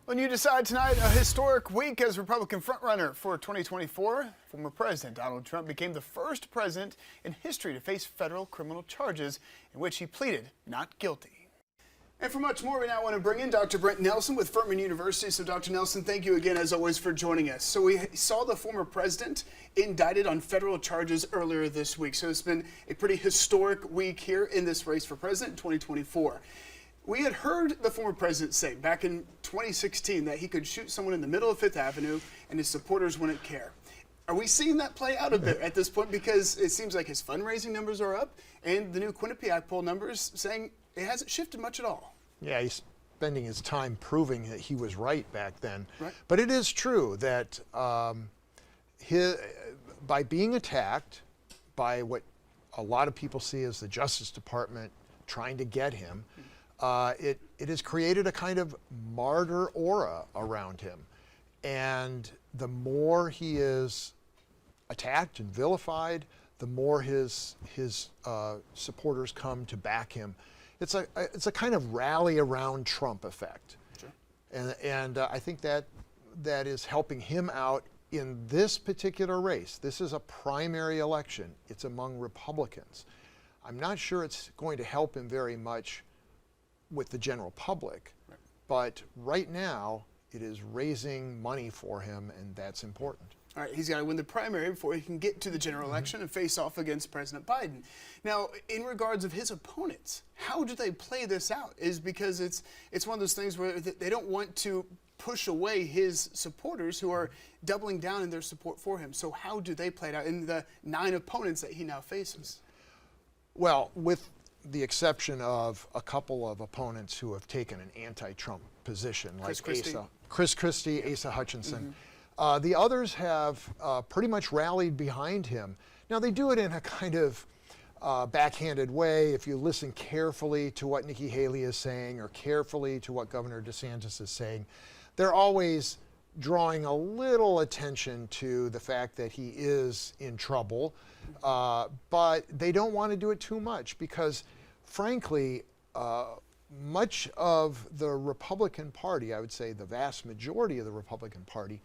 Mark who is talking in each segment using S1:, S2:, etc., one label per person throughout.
S1: When you decide tonight, a historic week as Republican frontrunner for 2024, former President Donald Trump became the first president in history to face federal criminal charges in which he pleaded not guilty. And for much more, we now want to bring in Dr. Brent Nelson with Furman University. So, Dr. Nelson, thank you again, as always, for joining us. So we saw the former president indicted on federal charges earlier this week. So it's been a pretty historic week here in this race for president in 2024. We had heard the former president say back in 2016 that he could shoot someone in the middle of Fifth Avenue and his supporters wouldn't care. Are we seeing that play out a bit at this point? Because it seems like his fundraising numbers are up and the new Quinnipiac poll numbers saying it hasn't shifted much at all.
S2: Yeah, he's spending his time proving that he was right back then.
S1: Right.
S2: But it is true that by being attacked by what a lot of people see as the Justice Department trying to get him, it has created a kind of martyr aura around him. And the more he is attacked and vilified, the more his supporters come to back him. It's a kind of rally around Trump effect. Sure. And I think that is helping him out in this particular race. This is a primary election. It's among Republicans. I'm not sure it's going to help him very much with the general public, right. But right now it is raising money for him, and that's important.
S1: All right, he's got to win the primary before he can get to the general election and face off against President Biden. Now, in regards of his opponents, how do they play this out? Is because it's one of those things where they don't want to push away his supporters who are doubling down in their support for him. So how do they play it out in the 9 opponents that he now faces?
S2: Well, with the exception of a couple of opponents who have taken an anti-Trump position, like Chris Christie, Asa Hutchinson. Mm-hmm. The others have pretty much rallied behind him. Now, they do it in a kind of backhanded way. If you listen carefully to what Nikki Haley is saying or carefully to what Governor DeSantis is saying, they're always drawing a little attention to the fact that he is in trouble, but they don't want to do it too much because, frankly, much of the Republican Party, I would say the vast majority of the Republican Party,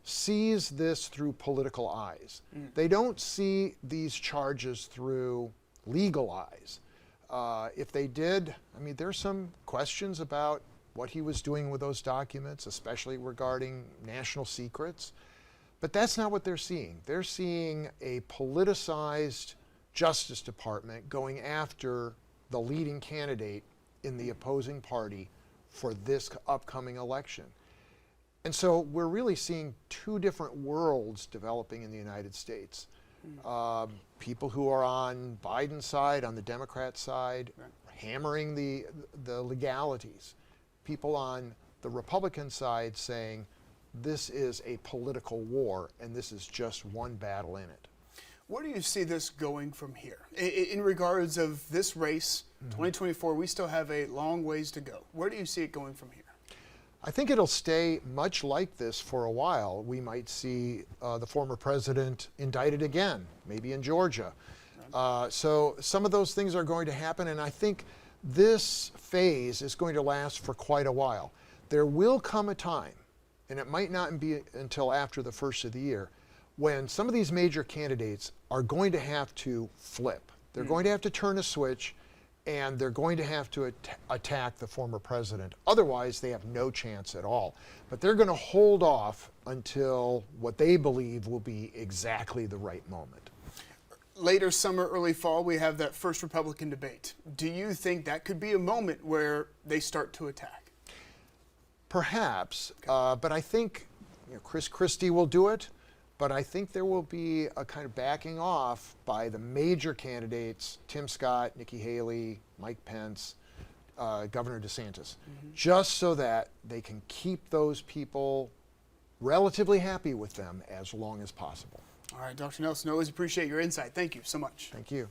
S2: sees this through political eyes. They don't see these charges through legal eyes. If they did, I mean, there's some questions about what he was doing with those documents, especially regarding national secrets. But that's not what they're seeing. They're seeing a politicized Justice Department going after the leading candidate in the opposing party for this upcoming election. And so we're really seeing 2 different worlds developing in the United States. People who are on Biden's side, on the Democrat side, right, hammering the legalities. People on the Republican side saying this is a political war and this is just one battle in it.
S1: Where do you see this going from here? In regards of this race, 2024, we still have a long ways to go. Where do you see it going from here?
S2: I think it'll stay much like this for a while. We might see the former president indicted again, maybe in Georgia. So some of those things are going to happen, and I think this phase is going to last for quite a while. There will come a time, and it might not be until after the first of the year, when some of these major candidates are going to have to flip. They're going to have to turn a switch, and they're going to have to attack the former president. Otherwise, they have no chance at all. But they're going to hold off until what they believe will be exactly the right moment.
S1: Later summer, early fall, we have that first Republican debate. Do you think that could be a moment where they start to attack?
S2: Perhaps, okay. But I think Chris Christie will do it. But I think there will be a kind of backing off by the major candidates, Tim Scott, Nikki Haley, Mike Pence, Governor DeSantis, just so that they can keep those people relatively happy with them as long as possible.
S1: All right, Dr. Nelson, always appreciate your insight. Thank you so much.
S2: Thank you.